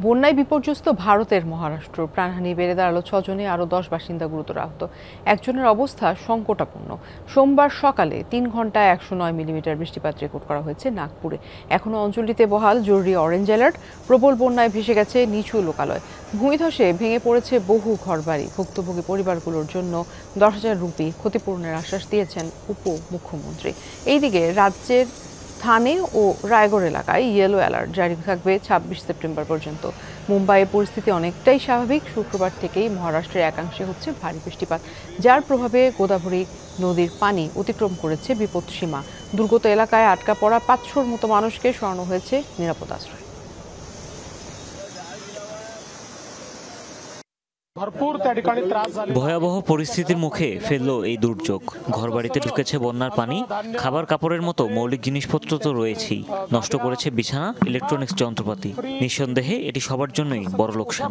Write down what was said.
বন্যায় বিপর্যস্ত ভারতের মহারাষ্ট্র। প্রাণহানি বেড়ে দাঁড়ালো 6 জনে, আরও 10 বাসিন্দা গুরুতর আহত। একজনের অবস্থা সংকটাপন্ন। সোমবার সকালে 3 ঘন্টায় 109 মিলিমিটার বৃষ্টিপাত রেকর্ড করা হয়েছে নাগপুরে। এখনও অঞ্চলটিতে বহাল জরুরি অরেঞ্জ অ্যালার্ট। প্রবল বন্যায় ভেসে গেছে নিচু লোকালয়। ভূমিধসে ভেঙে পড়েছে বহু ঘরবাড়ি। ভুক্তভোগী পরিবারগুলোর জন্য 10,000 রুপি ক্ষতিপূরণের আশ্বাস দিয়েছেন উপমুখ্যমন্ত্রী। এইদিকে রাজ্যের থানে ও রায়গড় এলাকায় ইয়েলো অ্যালার্ট জারি থাকবে 26 সেপ্টেম্বর পর্যন্ত। মুম্বাইয়ে পরিস্থিতি অনেকটাই স্বাভাবিক। শুক্রবার থেকেই মহারাষ্ট্রের একাংশে হচ্ছে ভারী বৃষ্টিপাত, যার প্রভাবে গোদাবরী নদীর পানি অতিক্রম করেছে বিপদসীমা। দুর্গত এলাকায় আটকা পড়া 500-র মতো মানুষকে সরানো হয়েছে নিরাপদ আশ্রয়। ভয়াবহ পরিস্থিতির মুখে ফেলল এই দুর্যোগ। ঘরবাড়িতে ঢুকেছে বন্যার পানি। খাবার কাপড়ের মতো মৌলিক জিনিসপত্র তো রয়েছেই, নষ্ট করেছে বিছানা, ইলেকট্রনিক্স যন্ত্রপাতি। নিঃসন্দেহে এটি সবার জন্যই বড় লোকসান।